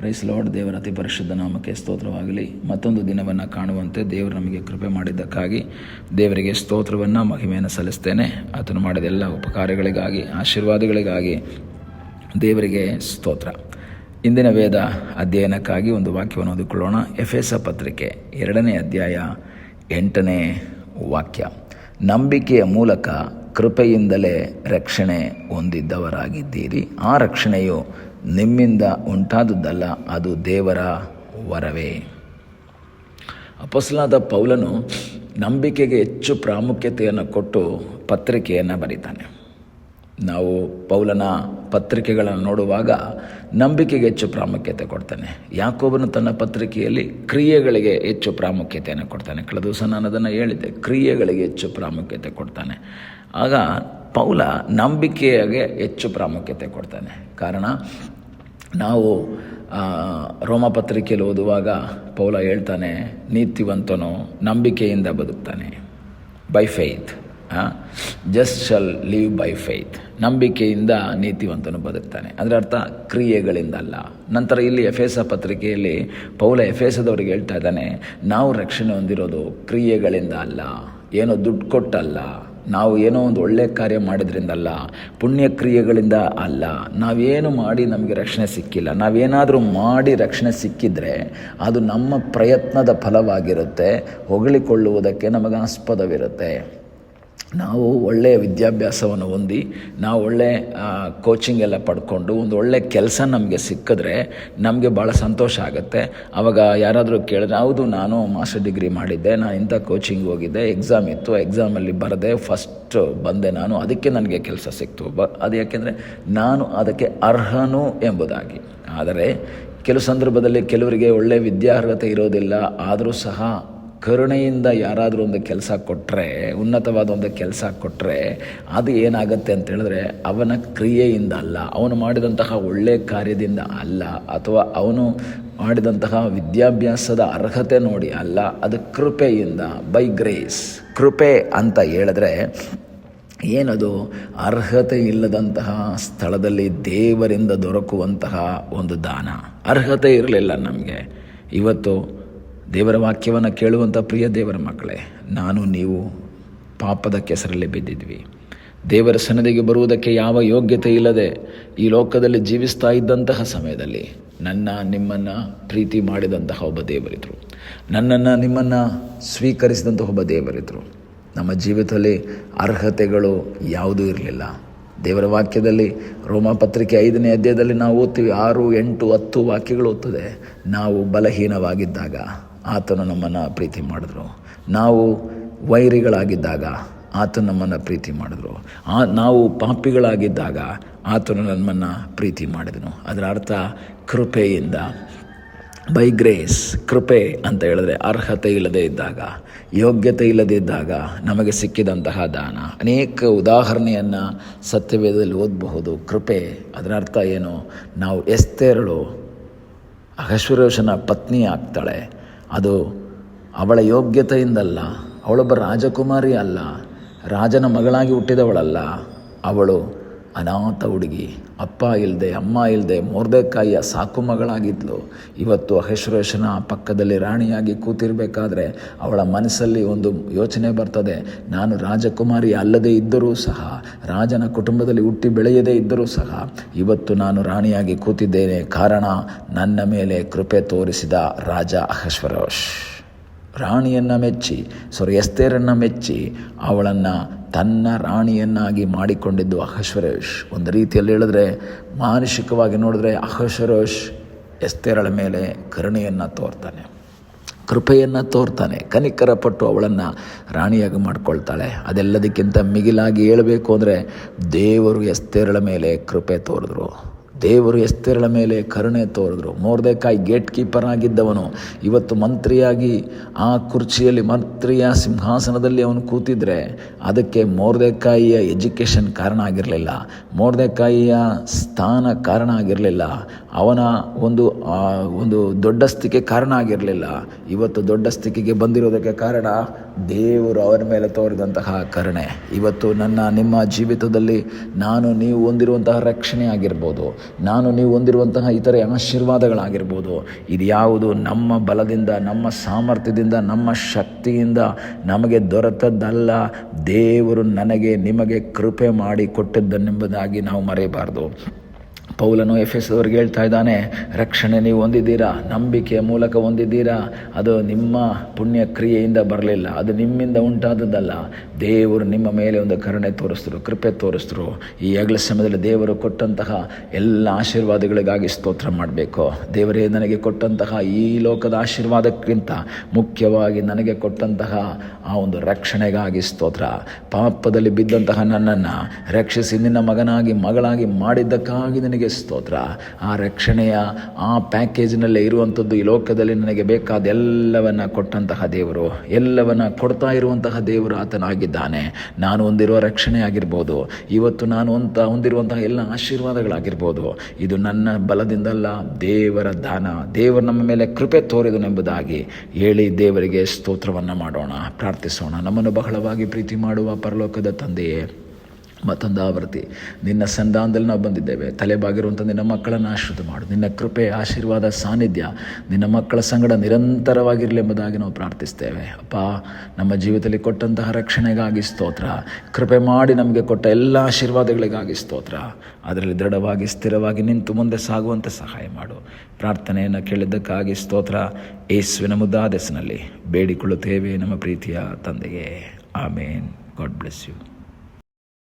Price lord. ದೇವರ ಅತಿ ಪರಿಶುದ್ಧ ನಾಮಕ್ಕೆ ಸ್ತೋತ್ರವಾಗಲಿ. ಮತ್ತೊಂದು ದಿನವನ್ನು ಕಾಣುವಂತೆ ದೇವರು ನಮಗೆ ಕೃಪೆ ಮಾಡಿದ್ದಕ್ಕಾಗಿ ದೇವರಿಗೆ ಸ್ತೋತ್ರವನ್ನು ಮಹಿಮೆಯನ್ನು ಸಲ್ಲಿಸ್ತೇನೆ. ಆತನು ಮಾಡಿದ ಎಲ್ಲ ಉಪಕಾರಗಳಿಗಾಗಿ, ಆಶೀರ್ವಾದಗಳಿಗಾಗಿ ದೇವರಿಗೆ ಸ್ತೋತ್ರ. ಇಂದಿನ ವೇದ ಅಧ್ಯಯನಕ್ಕಾಗಿ ಒಂದು ವಾಕ್ಯವನ್ನು ಓದಿಕೊಳ್ಳೋಣ. ಎಫೆಸ ಪತ್ರಿಕೆ 2ನೇ ಅಧ್ಯಾಯ 8ನೇ ವಾಕ್ಯ. ನಂಬಿಕೆಯ ಮೂಲಕ ಕೃಪೆಯಿಂದಲೇ ರಕ್ಷಣೆ ಹೊಂದಿದ್ದವರಾಗಿದ್ದೀರಿ. ಆ ರಕ್ಷಣೆಯು ನಿಮ್ಮಿಂದ ಉಂಟಾದುದಲ್ಲ, ಅದು ದೇವರ ವರವೇ. ಅಪೊಸ್ತಲನಾದ ಪೌಲನು ನಂಬಿಕೆಗೆ ಹೆಚ್ಚು ಪ್ರಾಮುಖ್ಯತೆಯನ್ನು ಕೊಟ್ಟು ಪತ್ರಿಕೆಯನ್ನು ಬರೀತಾನೆ. ನಾವು ಪೌಲನ ಪತ್ರಿಕೆಗಳನ್ನು ನೋಡುವಾಗ ನಂಬಿಕೆಗೆ ಹೆಚ್ಚು ಪ್ರಾಮುಖ್ಯತೆ ಕೊಡ್ತಾನೆ. ಯಾಕೋಬನು ತನ್ನ ಪತ್ರಿಕೆಯಲ್ಲಿ ಕ್ರಿಯೆಗಳಿಗೆ ಹೆಚ್ಚು ಪ್ರಾಮುಖ್ಯತೆಯನ್ನು ಕೊಡ್ತಾನೆ. ಕಳೆದ ದಿವಸ ನಾನು ಅದನ್ನು ಹೇಳಿದ್ದೆ, ಕ್ರಿಯೆಗಳಿಗೆ ಹೆಚ್ಚು ಪ್ರಾಮುಖ್ಯತೆ ಕೊಡ್ತಾನೆ. ಆಗ ಪೌಲ ನಂಬಿಕೆಗೆ ಹೆಚ್ಚು ಪ್ರಾಮುಖ್ಯತೆ ಕೊಡ್ತಾನೆ. ಕಾರಣ, ನಾವು ರೋಮ ಪತ್ರಿಕೆಯಲ್ಲಿ ಓದುವಾಗ ಪೌಲ ಹೇಳ್ತಾನೆ, ನೀತಿವಂತನು ನಂಬಿಕೆಯಿಂದ ಬದುಕ್ತಾನೆ. By faith, just shall live by faith. ನಂಬಿಕೆಯಿಂದ ನೀತಿವಂತನು ಬದುಕ್ತಾನೆ. ಅದರ ಅರ್ಥ ಕ್ರಿಯೆಗಳಿಂದ ಅಲ್ಲ. ನಂತರ ಇಲ್ಲಿ ಎಫೆಸ ಪತ್ರಿಕೆಯಲ್ಲಿ ಪೌಲ ಎಫೆಸದವರಿಗೆ ಹೇಳ್ತಾ ಇದ್ದಾನೆ, ನಾವು ರಕ್ಷಣೆ ಹೊಂದಿರೋದು ಕ್ರಿಯೆಗಳಿಂದ ಅಲ್ಲ, ಏನೋ ದುಡ್ಡು ಕೊಟ್ಟಲ್ಲ, ನಾವು ಏನೋ ಒಂದು ಒಳ್ಳೆಯ ಕಾರ್ಯ ಮಾಡಿದ್ರಿಂದಲ್ಲ, ಪುಣ್ಯ ಕ್ರಿಯೆಗಳಿಂದ ಅಲ್ಲ. ನಾವೇನು ಮಾಡಿ ನಮಗೆ ರಕ್ಷಣೆ ಸಿಕ್ಕಿಲ್ಲ. ನಾವೇನಾದರೂ ಮಾಡಿ ರಕ್ಷಣೆ ಸಿಕ್ಕಿದರೆ ಅದು ನಮ್ಮ ಪ್ರಯತ್ನದ ಫಲವಾಗಿರುತ್ತೆ. ಹೊಗಳಿಕೊಳ್ಳುವುದಕ್ಕೆ ನಮಗೆ ಆಸ್ಪದವಿರುತ್ತೆ. ನಾವು ಒಳ್ಳೆಯ ವಿದ್ಯಾಭ್ಯಾಸವನ್ನು ಹೊಂದಿ, ನಾವು ಒಳ್ಳೆಯ ಕೋಚಿಂಗ್ ಎಲ್ಲ ಪಡ್ಕೊಂಡು ಒಂದು ಒಳ್ಳೆಯ ಕೆಲಸ ನಮಗೆ ಸಿಕ್ಕಿದ್ರೆ ನಮಗೆ ಭಾಳ ಸಂತೋಷ ಆಗುತ್ತೆ. ಆವಾಗ ಯಾರಾದರೂ ಕೇಳಿದ್ರೆ, ಹೌದು ನಾನು ಮಾಸ್ಟರ್ ಡಿಗ್ರಿ ಮಾಡಿದ್ದೆ, ನಾನು ಇಂಥ ಕೋಚಿಂಗ್ ಹೋಗಿದ್ದೆ, ಎಕ್ಸಾಮ್ ಇತ್ತು, ಎಕ್ಸಾಮಲ್ಲಿ ಬರದೆ ಫಸ್ಟ್ ಬಂದೆ ನಾನು, ಅದಕ್ಕೆ ನನಗೆ ಕೆಲಸ ಸಿಕ್ತು. ಅದು ಯಾಕೆಂದರೆ ನಾನು ಅದಕ್ಕೆ ಅರ್ಹನು ಎಂಬುದಾಗಿ. ಆದರೆ ಕೆಲವು ಸಂದರ್ಭದಲ್ಲಿ ಕೆಲವರಿಗೆ ಒಳ್ಳೆಯ ವಿದ್ಯಾರ್ಹತೆ ಇರೋದಿಲ್ಲ, ಆದರೂ ಸಹ ಕರುಣೆಯಿಂದ ಯಾರಾದರೂ ಒಂದು ಕೆಲಸ ಕೊಟ್ಟರೆ, ಉನ್ನತವಾದ ಒಂದು ಕೆಲಸ ಕೊಟ್ಟರೆ ಅದು ಏನಾಗುತ್ತೆ ಅಂತ ಹೇಳಿದ್ರೆ ಅವನ ಕ್ರಿಯೆಯಿಂದ ಅಲ್ಲ, ಅವನು ಮಾಡಿದಂತಹ ಒಳ್ಳೆಯ ಕಾರ್ಯದಿಂದ ಅಲ್ಲ, ಅಥವಾ ಅವನು ಮಾಡಿದಂತಹ ವಿದ್ಯಾಭ್ಯಾಸದ ಅರ್ಹತೆ ನೋಡಿ ಅಲ್ಲ, ಅದು ಕೃಪೆಯಿಂದ, ಬೈ ಗ್ರೇಸ್. ಕೃಪೆ ಅಂತ ಹೇಳಿದ್ರೆ ಏನದು? ಅರ್ಹತೆ ಇಲ್ಲದಂತಹ ಸ್ಥಳದಲ್ಲಿ ದೇವರಿಂದ ದೊರಕುವಂತಹ ಒಂದು ದಾನ. ಅರ್ಹತೆ ಇರಲಿಲ್ಲ ನಮಗೆ. ಇವತ್ತು ದೇವರ ವಾಕ್ಯವನ್ನು ಕೇಳುವಂಥ ಪ್ರಿಯ ದೇವರ ಮಕ್ಕಳೇ, ನಾನು ನೀವು ಪಾಪದ ಕೆಸರಲ್ಲಿ ಬಿದ್ದಿದ್ವಿ. ದೇವರ ಸನ್ನಿಧಿಗೆ ಬರುವುದಕ್ಕೆ ಯಾವ ಯೋಗ್ಯತೆ ಇಲ್ಲದೆ ಈ ಲೋಕದಲ್ಲಿ ಜೀವಿಸ್ತಾ ಇದ್ದಂತಹ ಸಮಯದಲ್ಲಿ ನಿಮ್ಮನ್ನು ಪ್ರೀತಿ ಮಾಡಿದಂತಹ ಒಬ್ಬ ದೇವರಿದ್ದರು. ನನ್ನನ್ನು ನಿಮ್ಮನ್ನು ಸ್ವೀಕರಿಸಿದಂತಹ ಒಬ್ಬ ದೇವರಿದ್ದರು. ನಮ್ಮ ಜೀವಿತದಲ್ಲಿ ಅರ್ಹತೆಗಳು ಯಾವುದೂ ಇರಲಿಲ್ಲ. ದೇವರ ವಾಕ್ಯದಲ್ಲಿ ರೋಮ ಪತ್ರಿಕೆ 5ನೇ ಅಧ್ಯಾಯದಲ್ಲಿ ನಾವು ಓದ್ತೀವಿ, 6, 8, 10 ವಾಕ್ಯಗಳು ಓದ್ತದೆ. ನಾವು ಬಲಹೀನವಾಗಿದ್ದಾಗ ಆತನು ನಮ್ಮನ್ನು ಪ್ರೀತಿ ಮಾಡಿದ್ರು. ನಾವು ವೈರಿಗಳಾಗಿದ್ದಾಗ ಆತನು ನಮ್ಮನ್ನು ಪ್ರೀತಿ ಮಾಡಿದ್ರು. ನಾವು ಪಾಪಿಗಳಾಗಿದ್ದಾಗ ಆತನು ನಮ್ಮನ್ನು ಪ್ರೀತಿ ಮಾಡಿದನು. ಅದರ ಅರ್ಥ ಕೃಪೆಯಿಂದ, ಬೈ ಗ್ರೇಸ್. ಕೃಪೆ ಅಂತ ಹೇಳಿದ್ರೆ ಅರ್ಹತೆ ಇಲ್ಲದೆ ಇದ್ದಾಗ, ಯೋಗ್ಯತೆ ಇಲ್ಲದೆ ಇದ್ದಾಗ ನಮಗೆ ಸಿಕ್ಕಿದಂತಹ ದಾನ. ಅನೇಕ ಉದಾಹರಣೆಯನ್ನು ಸತ್ಯವೇದದಲ್ಲಿ ಓದಬಹುದು. ಕೃಪೆ ಅದರ ಅರ್ಥ ಏನು? ನಾವು ಎಸ್ತೇರಳು ಅಹಷ್ವೇರೋಷನ ಪತ್ನಿ ಆಗ್ತಾಳೆ. ಅದು ಅವಳ ಯೋಗ್ಯತೆಯಿಂದಲ್ಲ, ಅವಳೊಬ್ಬ ರಾಜಕುಮಾರಿ ಅಲ್ಲ, ರಾಜನ ಮಗಳಾಗಿ ಹುಟ್ಟಿದವಳಲ್ಲ. ಅವಳು ಅನಾಥ ಹುಡುಗಿ, ಅಪ್ಪ ಇಲ್ಲದೆ ಅಮ್ಮ ಇಲ್ಲದೆ ಮೊರ್ದೆಕಾಯಿಯ ಸಾಕು ಮಗಳಾಗಿದ್ಲು. ಇವತ್ತು ಅಹಷ್ವೇರೋಷನ ಪಕ್ಕದಲ್ಲಿ ರಾಣಿಯಾಗಿ ಕೂತಿರಬೇಕಾದ್ರೆ ಅವಳ ಮನಸ್ಸಲ್ಲಿ ಒಂದು ಯೋಚನೆ ಬರ್ತದೆ, ನಾನು ರಾಜಕುಮಾರಿ ಅಲ್ಲದೇ ಇದ್ದರೂ ಸಹ, ರಾಜನ ಕುಟುಂಬದಲ್ಲಿ ಹುಟ್ಟಿ ಬೆಳೆಯದೇ ಇದ್ದರೂ ಸಹ ಇವತ್ತು ನಾನು ರಾಣಿಯಾಗಿ ಕೂತಿದ್ದೇನೆ. ಕಾರಣ, ನನ್ನ ಮೇಲೆ ಕೃಪೆ ತೋರಿಸಿದ ರಾಜ ಅಹಷ್ವೇರೋಷ್. ರಾಣಿಯನ್ನು ಮೆಚ್ಚಿ, ಎಸ್ತೇರನ್ನು ಮೆಚ್ಚಿ ಅವಳನ್ನು ತನ್ನ ರಾಣಿಯನ್ನಾಗಿ ಮಾಡಿಕೊಂಡಿದ್ದು ಅಹಷ್ವೇರೋಷ್. ಒಂದು ರೀತಿಯಲ್ಲಿ ಹೇಳಿದ್ರೆ, ಮಾನಸಿಕವಾಗಿ ನೋಡಿದ್ರೆ ಅಹಷ್ವೇರೋಷ್ ಎಸ್ತೇರಳ ಮೇಲೆ ಕರುಣೆಯನ್ನು ತೋರ್ತಾನೆ, ಕೃಪೆಯನ್ನು ತೋರ್ತಾನೆ, ಕನಿಕರ ಪಟ್ಟು ಅವಳನ್ನು ರಾಣಿಯಾಗಿ ಮಾಡ್ಕೊಳ್ತಾಳೆ. ಅದೆಲ್ಲದಕ್ಕಿಂತ ಮಿಗಿಲಾಗಿ ಹೇಳಬೇಕು ಅಂದರೆ ದೇವರು ಎಸ್ತೇರಳ ಮೇಲೆ ಕೃಪೆ ತೋರಿದ್ರು. ದೇವರು ಎಸ್ತೇರಳ ಮೇಲೆ ಕರುಣೆ ತೋರಿದ್ರು. ಮೊರ್ದೆಕಾಯಿ ಗೇಟ್ ಕೀಪರ್ ಆಗಿದ್ದವನು ಇವತ್ತು ಮಂತ್ರಿಯಾಗಿ ಆ ಕುರ್ಚಿಯಲ್ಲಿ, ಮಂತ್ರಿಯ ಸಿಂಹಾಸನದಲ್ಲಿ ಅವನು ಕೂತಿದ್ರೆ ಅದಕ್ಕೆ ಮೊರ್ದೆಕಾಯಿಯ ಎಜುಕೇಷನ್ ಕಾರಣ ಆಗಿರಲಿಲ್ಲ, ಮೊರ್ದೆಕಾಯಿಯ ಸ್ಥಾನ ಕಾರಣ ಆಗಿರಲಿಲ್ಲ, ಅವನ ಒಂದು ದೊಡ್ಡಸ್ತಿಕೆ ಕಾರಣ ಆಗಿರಲಿಲ್ಲ. ಇವತ್ತು ದೊಡ್ಡಸ್ತಿಕೆಗೆ ಬಂದಿರೋದಕ್ಕೆ ಕಾರಣ ದೇವರು ಅವರ ಮೇಲೆ ತೋರಿದಂತಹ ಕರುಣೆ. ಇವತ್ತು ನಿಮ್ಮ ಜೀವಿತದಲ್ಲಿ ನೀವು ಹೊಂದಿರುವಂತಹ ರಕ್ಷಣೆ ಆಗಿರ್ಬೋದು, ನಾನು ನೀವು ಹೊಂದಿರುವಂತಹ ಇತರೆ ಆಶೀರ್ವಾದಗಳಾಗಿರ್ಬೋದು, ಇದು ಯಾವುದು ನಮ್ಮ ಬಲದಿಂದ, ನಮ್ಮ ಸಾಮರ್ಥ್ಯದಿಂದ, ನಮ್ಮ ಶಕ್ತಿಯಿಂದ ನಮಗೆ ದೊರೆತದ್ದಲ್ಲ. ದೇವರು ನನಗೆ ನಿಮಗೆ ಕೃಪೆ ಮಾಡಿ ಕೊಟ್ಟದ್ದನ್ನೆಂಬುದಾಗಿ ನಾವು ಮರೆಯಬಾರ್ದು. ಪೌಲನು ಎಫೆಸದವರಿಗೆ ಹೇಳ್ತಾ ಇದ್ದಾನೆ, ರಕ್ಷಣೆ ನೀವು ಹೊಂದಿದ್ದೀರಾ, ನಂಬಿಕೆಯ ಮೂಲಕ ಹೊಂದಿದ್ದೀರಾ. ಅದು ನಿಮ್ಮ ಪುಣ್ಯ ಕ್ರಿಯೆಯಿಂದ ಬರಲಿಲ್ಲ, ಅದು ನಿಮ್ಮಿಂದ ಉಂಟಾದದ್ದಲ್ಲ. ದೇವರು ನಿಮ್ಮ ಮೇಲೆ ಒಂದು ಕರುಣೆ ತೋರಿಸಿದ್ರು, ಕೃಪೆ ತೋರಿಸಿದ್ರು. ಈ ಹಗಲ ಸಮಯದಲ್ಲಿ ದೇವರು ಕೊಟ್ಟಂತಹ ಎಲ್ಲ ಆಶೀರ್ವಾದಗಳಿಗಾಗಿ ಸ್ತೋತ್ರ ಮಾಡಬೇಕು. ದೇವರೇ, ನನಗೆ ಕೊಟ್ಟಂತಹ ಈ ಲೋಕದ ಆಶೀರ್ವಾದಕ್ಕಿಂತ ಮುಖ್ಯವಾಗಿ ನನಗೆ ಕೊಟ್ಟಂತಹ ಆ ಒಂದು ರಕ್ಷಣೆಗಾಗಿ ಸ್ತೋತ್ರ. ಪಾಪದಲ್ಲಿ ಬಿದ್ದಂತಹ ನನ್ನನ್ನು ರಕ್ಷಿಸಿ ನಿನ್ನ ಮಗನಾಗಿ ಮಗಳಾಗಿ ಮಾಡಿದ್ದಕ್ಕಾಗಿ ನನಗೆ ಸ್ತೋತ್ರ. ಆ ರಕ್ಷಣೆಯ ಆ ಪ್ಯಾಕೇಜ್ನಲ್ಲೇ ಇರುವಂಥದ್ದು ಈ ಲೋಕದಲ್ಲಿ ನನಗೆ ಬೇಕಾದ ಎಲ್ಲವನ್ನ ಕೊಟ್ಟಂತಹ ದೇವರು, ಎಲ್ಲವನ್ನ ಕೊಡ್ತಾ ಇರುವಂತಹ ದೇವರು ಆತನಾಗಿದ್ದಾನೆ. ನಾನು ಹೊಂದಿರುವ ರಕ್ಷಣೆ ಆಗಿರ್ಬೋದು, ಇವತ್ತು ನಾನು ಹೊಂದಿರುವಂತಹ ಎಲ್ಲ ಆಶೀರ್ವಾದಗಳಾಗಿರ್ಬೋದು, ಇದು ನನ್ನ ಬಲದಿಂದಲ್ಲ, ದೇವರ ದಾನ. ದೇವರು ನಮ್ಮ ಮೇಲೆ ಕೃಪೆ ತೋರಿದನೆಂಬುದಾಗಿ ಹೇಳಿ ದೇವರಿಗೆ ಸ್ತೋತ್ರವನ್ನು ಮಾಡೋಣ, ಪ್ರಾರ್ಥಿಸೋಣ. ನಮ್ಮನ್ನು ಬಹಳವಾಗಿ ಪ್ರೀತಿ ಮಾಡುವ ಪರಲೋಕದ ತಂದೆಯೇ, ಮತ್ತೊಂದು ಆವೃತ್ತಿ ನಿನ್ನ ಸಂಧಾನದಲ್ಲಿ ನಾವು ಬಂದಿದ್ದೇವೆ. ತಲೆಬಾಗಿರುವಂಥ ನಿನ್ನ ಮಕ್ಕಳನ್ನು ಆಶ್ರಿತ ಮಾಡು. ನಿನ್ನ ಕೃಪೆ, ಆಶೀರ್ವಾದ, ಸಾನ್ನಿಧ್ಯ ನಿನ್ನ ಮಕ್ಕಳ ಸಂಗಡ ನಿರಂತರವಾಗಿರಲಿ ಎಂಬುದಾಗಿ ನಾವು ಪ್ರಾರ್ಥಿಸ್ತೇವೆ. ಅಪ್ಪ, ನಮ್ಮ ಜೀವಿತದಲ್ಲಿ ಕೊಟ್ಟಂತಹ ರಕ್ಷಣೆಗಾಗಿ ಸ್ತೋತ್ರ. ಕೃಪೆ ಮಾಡಿ ನಮಗೆ ಕೊಟ್ಟ ಎಲ್ಲ ಆಶೀರ್ವಾದಗಳಿಗಾಗಿ ಸ್ತೋತ್ರ. ಅದರಲ್ಲಿ ದೃಢವಾಗಿ ಸ್ಥಿರವಾಗಿ ನಿಂತು ಮುಂದೆ ಸಾಗುವಂತೆ ಸಹಾಯ ಮಾಡು. ಪ್ರಾರ್ಥನೆಯನ್ನು ಕೇಳಿದ್ದಕ್ಕಾಗಿ ಸ್ತೋತ್ರ. ಯೇಸುವಿನ ಮುದ್ದಾದ ಹೆಸರಿನಲ್ಲಿ ಬೇಡಿಕೊಳ್ಳುತ್ತೇವೆ ನಮ್ಮ ಪ್ರೀತಿಯ ತಂದೆಯೇ, ಆಮೇನ್. God bless you.